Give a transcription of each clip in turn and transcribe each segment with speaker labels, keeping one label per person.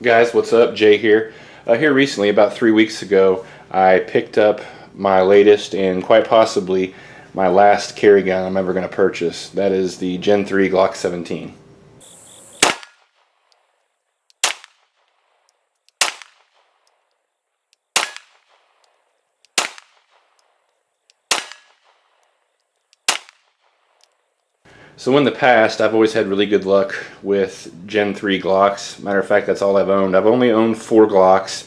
Speaker 1: Guys, what's up? Jay here. Here recently, about 3 weeks ago, I picked up my latest and quite possibly my last carry gun I'm ever going to purchase. That is the Gen 3 Glock 17. So in the past, I've always had really good luck with Gen 3 Glocks. Matter of fact, that's all I've owned. I've only owned 4 Glocks.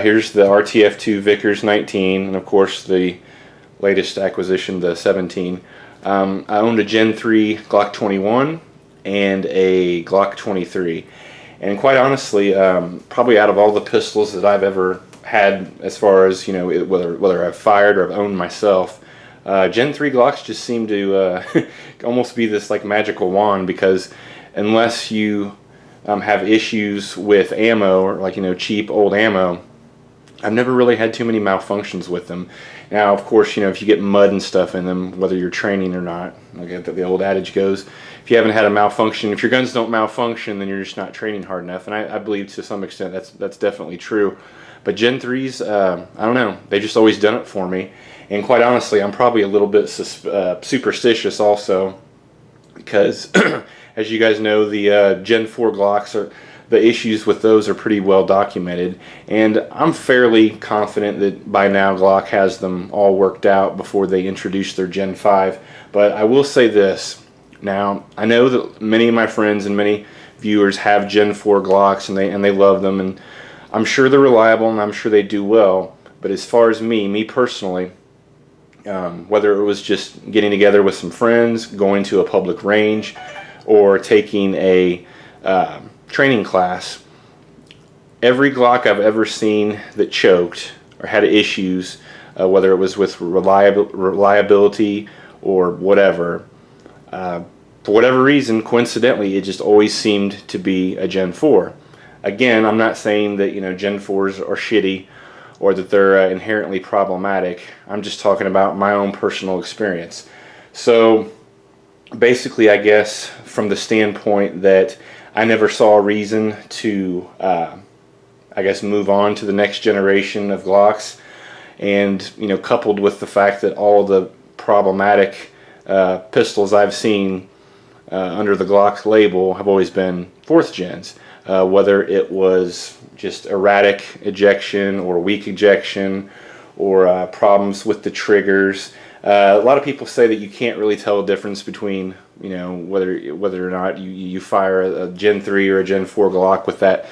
Speaker 1: Here's the RTF2 Vickers 19, and of course the latest acquisition, the 17. I owned a Gen 3 Glock 21 and a Glock 23. And quite honestly, probably out of all the pistols that I've ever had, as far as, you know, whether I've fired or I've owned myself, Gen 3 Glocks just seem to almost be this like magical wand, because unless you have issues with ammo, or like, you know, cheap old ammo, I've never really had too many malfunctions with them. Now, of course, you know, if you get mud and stuff in them, whether you're training or not, like the old adage goes, if you haven't had a malfunction, if your guns don't malfunction, then you're just not training hard enough. And I believe to some extent that's definitely true. But Gen 3s, I don't know, they just always done it for me. And quite honestly, I'm probably a little bit superstitious also, because as you guys know, the Gen 4 Glocks are, the issues with those are pretty well documented, and I'm fairly confident that by now Glock has them all worked out before they introduce their Gen 5. But I will say this, now I know that many of my friends and many viewers have Gen 4 Glocks, and they love them, and I'm sure they're reliable and I'm sure they do well. But as far as me personally, whether it was just getting together with some friends, going to a public range, or taking a training class, every Glock I've ever seen that choked or had issues, whether it was with reliability or whatever, for whatever reason, coincidentally, it just always seemed to be a Gen 4. Again, I'm not saying that, you know, Gen 4s are shitty or that they're inherently problematic. I'm just talking about my own personal experience. So basically, I guess from the standpoint that I never saw a reason to, I guess, move on to the next generation of Glocks, and, you know, coupled with the fact that all the problematic pistols I've seen under the Glock label have always been 4th gens, whether it was just erratic ejection or weak ejection, or problems with the triggers. A lot of people say that you can't really tell a difference between, you know, whether or not you fire a Gen 3 or a Gen 4 Glock with that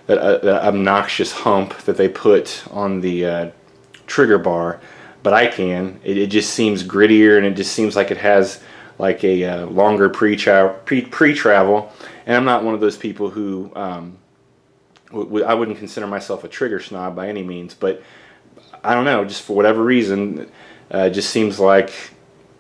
Speaker 1: obnoxious hump that they put on the trigger bar. But I can. It just seems grittier, and it just seems like it has like a longer pre-travel. And I'm not one of those people who I wouldn't consider myself a trigger snob by any means, but I don't know, just for whatever reason, it just seems like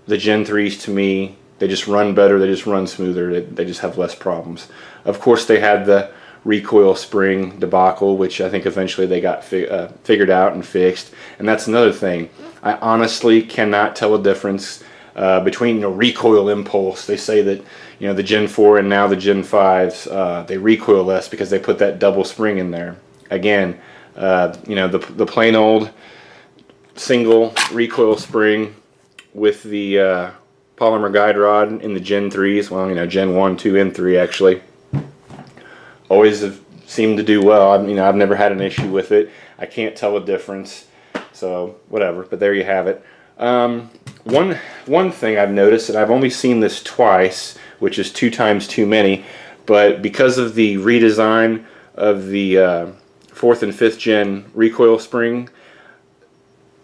Speaker 1: the Gen 3s to me, they just run better, they just run smoother, they just have less problems. Of course, they had the recoil spring debacle, which I think eventually they got figured out and fixed, and that's another thing. I honestly cannot tell a difference between, you know, recoil impulse. They say that, you know, the Gen 4 and now the Gen 5s, they recoil less because they put that double spring in there. Again, you know, the plain old single recoil spring with the polymer guide rod in the Gen 3s, well, you know, Gen 1, 2, and 3 actually, always have seemed to do well. I mean, I've never had an issue with it. I can't tell a difference, so whatever, but there you have it. One thing I've noticed, and I've only seen this twice, which is 2 times too many, but because of the redesign of the 4th and 5th gen recoil spring,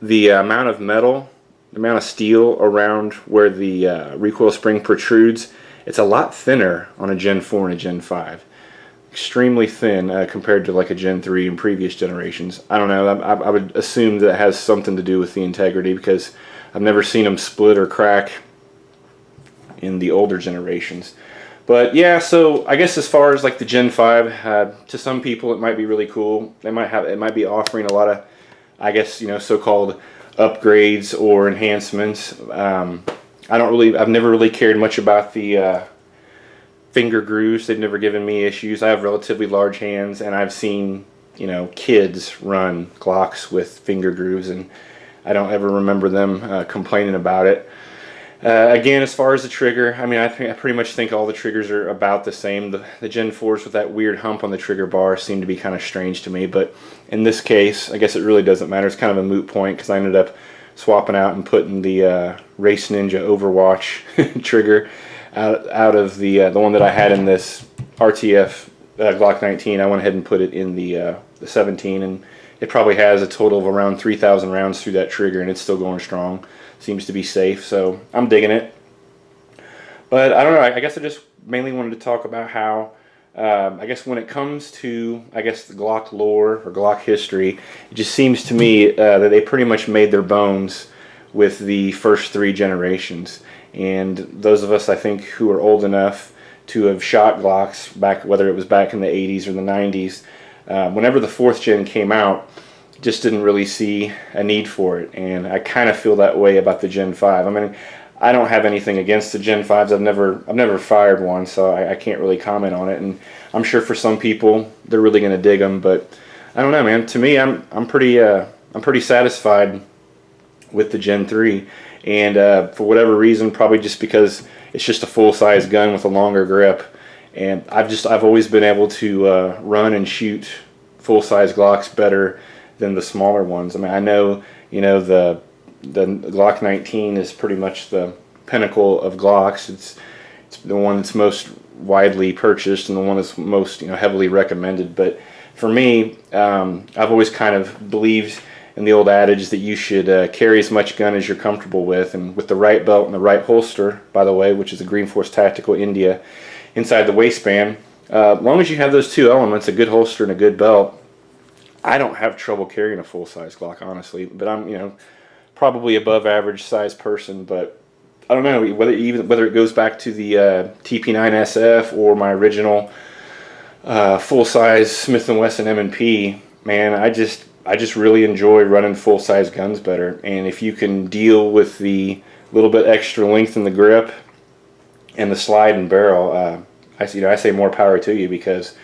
Speaker 1: the amount of metal, the amount of steel around where the recoil spring protrudes, it's a lot thinner on a Gen 4 and a Gen 5. Extremely thin compared to like a Gen 3 in previous generations. I don't know, I would assume that has something to do with the integrity, because I've never seen them split or crack in the older generations. But yeah, so I guess as far as like the Gen 5, to some people it might be really cool. It might be offering a lot of, I guess, you know, so-called upgrades or enhancements. I've never really cared much about the finger grooves. They've never given me issues. I have relatively large hands, and I've seen, you know, kids run Glocks with finger grooves, and I don't ever remember them complaining about it. Again, as far as the trigger, I mean, I pretty much think all the triggers are about the same. The Gen 4s with that weird hump on the trigger bar seem to be kind of strange to me, but in this case, I guess it really doesn't matter. It's kind of a moot point because I ended up swapping out and putting the Race Ninja Overwatch trigger out of the one that I had in this RTF Glock 19. I went ahead and put it in the 17, and it probably has a total of around 3,000 rounds through that trigger, and it's still going strong. Seems to be safe, so I'm digging it. But I don't know, I guess I just mainly wanted to talk about how, I guess when it comes to, I guess, the Glock lore or Glock history, it just seems to me that they pretty much made their bones with the first 3 generations. And those of us, I think, who are old enough to have shot Glocks, back, whether it was back in the 80s or the 90s, whenever the 4th gen came out, just didn't really see a need for it, and I kind of feel that way about the Gen 5. I mean, I don't have anything against the Gen 5s. I've never fired one, so I can't really comment on it. And I'm sure for some people they're really going to dig them, but I don't know, man. To me, I'm pretty satisfied with the Gen 3, and for whatever reason, probably just because it's just a full-size gun with a longer grip, and I've always been able to run and shoot full-size Glocks better than the smaller ones. I mean, I know, you know, the Glock 19 is pretty much the pinnacle of Glocks. It's the one that's most widely purchased and the one that's most, you know, heavily recommended. But for me, I've always kind of believed in the old adage that you should carry as much gun as you're comfortable with, and with the right belt and the right holster, by the way, which is a Green Force Tactical India, inside the waistband. As long as you have those 2 elements, a good holster and a good belt, I don't have trouble carrying a full-size Glock, honestly. But I'm, you know, probably above average size person. But I don't know whether it goes back to the TP9SF or my original full-size Smith & Wesson M&P. Man, I just really enjoy running full-size guns better. And if you can deal with the little bit extra length in the grip and the slide and barrel, I say more power to you, because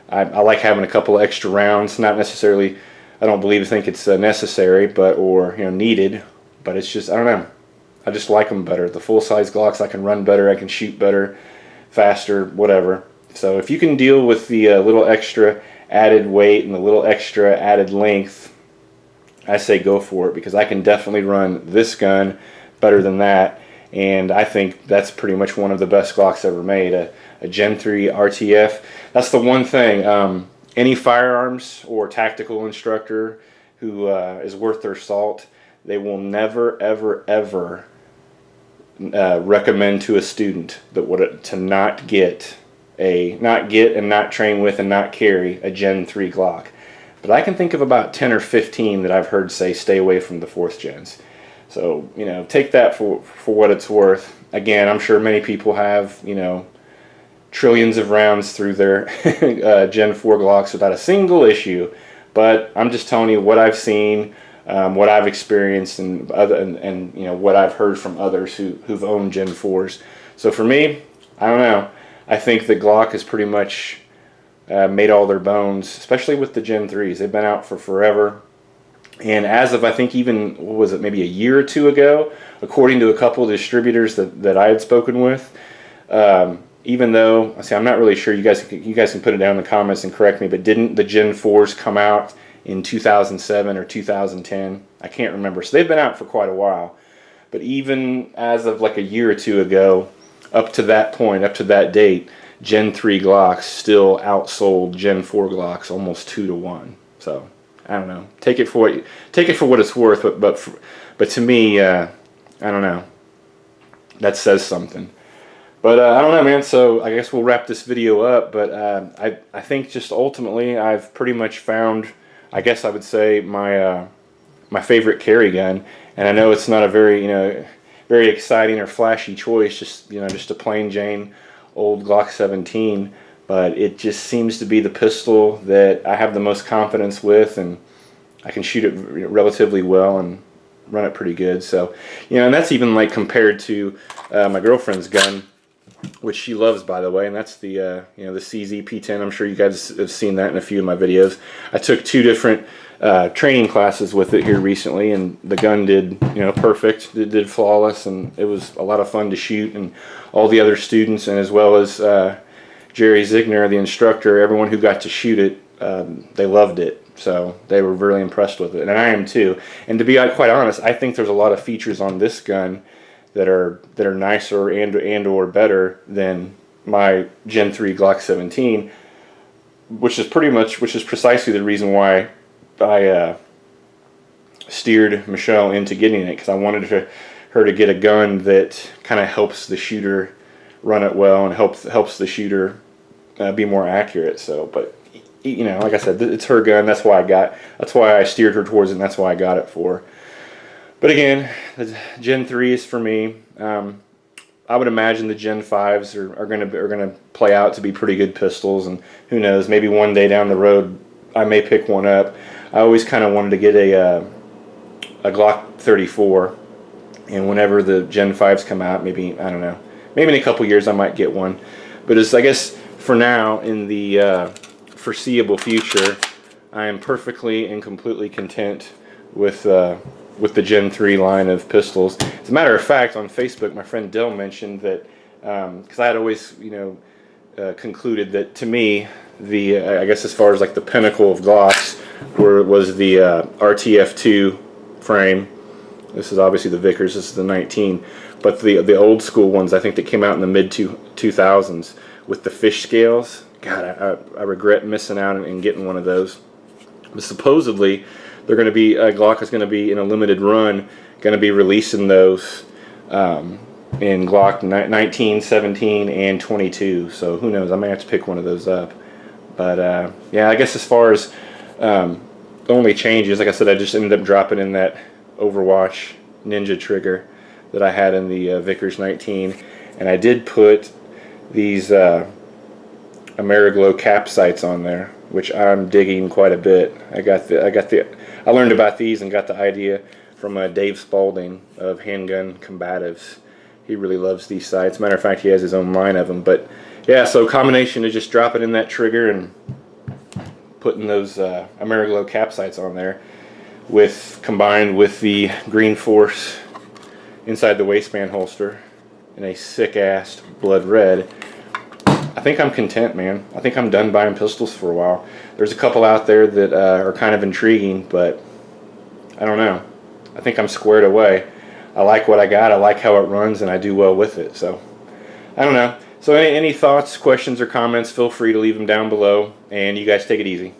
Speaker 1: I like having a couple of extra rounds. Not necessarily, I don't think it's necessary, or you know, needed. But it's just, I don't know. I just like them better. The full-size Glocks, I can run better, I can shoot better, faster, whatever. So if you can deal with the little extra added weight and the little extra added length, I say go for it, because I can definitely run this gun better than that. And I think that's pretty much one of the best Glocks ever made, a Gen 3 RTF. That's the one thing, any firearms or tactical instructor who is worth their salt, they will never, ever, ever recommend to a student that to not get and not train with and not carry a Gen 3 Glock. But I can think of about 10 or 15 that I've heard say stay away from the 4th gens. So, you know, take that for what it's worth. Again, I'm sure many people have, you know, trillions of rounds through their Gen 4 Glocks without a single issue. But I'm just telling you what I've seen, what I've experienced, and you know, what I've heard from others who've owned Gen 4s. So for me, I don't know. I think that Glock has pretty much made all their bones, especially with the Gen 3s. They've been out for forever. And as of, I think, even, what was it, maybe a year or 2 ago, according to a couple of distributors that I had spoken with, even though, see, I'm not really sure, you guys can put it down in the comments and correct me, but didn't the Gen 4s come out in 2007 or 2010? I can't remember. So they've been out for quite a while. But even as of like a year or 2 ago, up to that point, up to that date, Gen 3 Glocks still outsold Gen 4 Glocks almost 2 to 1. So I don't know. Take it for what it's worth. But to me, I don't know. That says something. But I don't know, man. So I guess we'll wrap this video up. But I think just ultimately, I've pretty much found, I guess I would say, my my favorite carry gun. And I know it's not a very very exciting or flashy choice. Just a plain Jane old Glock 17. But it just seems to be the pistol that I have the most confidence with, and I can shoot it relatively well and run it pretty good. So, and that's even like compared to my girlfriend's gun. which she loves, by the way, and that's the you know, the CZ P10. I'm sure you guys have seen that in a few of my videos. I took 2 different training classes with it here recently, and the gun did, you know, perfect. It did flawless, and it was a lot of fun to shoot. And all the other students, and as well as Jerry Zigner, the instructor, everyone who got to shoot it, they loved it. So they were really impressed with it, and I am too. And to be quite honest, I think there's a lot of features on this gun that are nicer and or better than my Gen 3 Glock 17, which is precisely the reason why I steered Michelle into getting it, because I wanted her to get a gun that kind of helps the shooter run it well and helps the shooter be more accurate. So, but you know, like I said, it's her gun. That's why I steered her towards it, and that's why I got it for her. But again, the Gen 3 is for me. I would imagine the Gen 5s are gonna play out to be pretty good pistols, and who knows, maybe one day down the road I may pick one up. I always kind of wanted to get a Glock 34, and whenever the Gen 5s come out, maybe, I don't know, maybe in a couple years I might get one. But I guess for now, in the foreseeable future, I am perfectly and completely content with the Gen 3 line of pistols. As a matter of fact, on Facebook, my friend Dill mentioned that, because I had always, you know, concluded that, to me, I guess as far as like the pinnacle of Glocks was the RTF2 frame. This is obviously the Vickers. This is the 19, but the old school ones, I think, that came out in the mid 2000s with the fish scales. God, I regret missing out and getting one of those. But supposedly, they're going to be, Glock is going to be in a limited run, going to be releasing those in Glock 19, 17, and 22. So who knows? I may have to pick one of those up. But yeah, I guess as far as the only changes, like I said, I just ended up dropping in that Overwatch Ninja trigger that I had in the Vickers 19, and I did put these Ameriglow cap sights on there, which I'm digging quite a bit. I learned about these and got the idea from Dave Spalding of Handgun Combatives. He really loves these sights. Matter of fact, he has his own line of them. But yeah, so combination of just dropping in that trigger and putting those Ameriglow cap sights on there, combined with the Green Force inside the waistband holster in a sick-ass blood red, I think I'm content, man. I think I'm done buying pistols for a while. There's a couple out there that are kind of intriguing, but I don't know. I think I'm squared away. I like what I got. I like how it runs, and I do well with it. So I don't know. So any thoughts, questions, or comments, feel free to leave them down below, and you guys take it easy.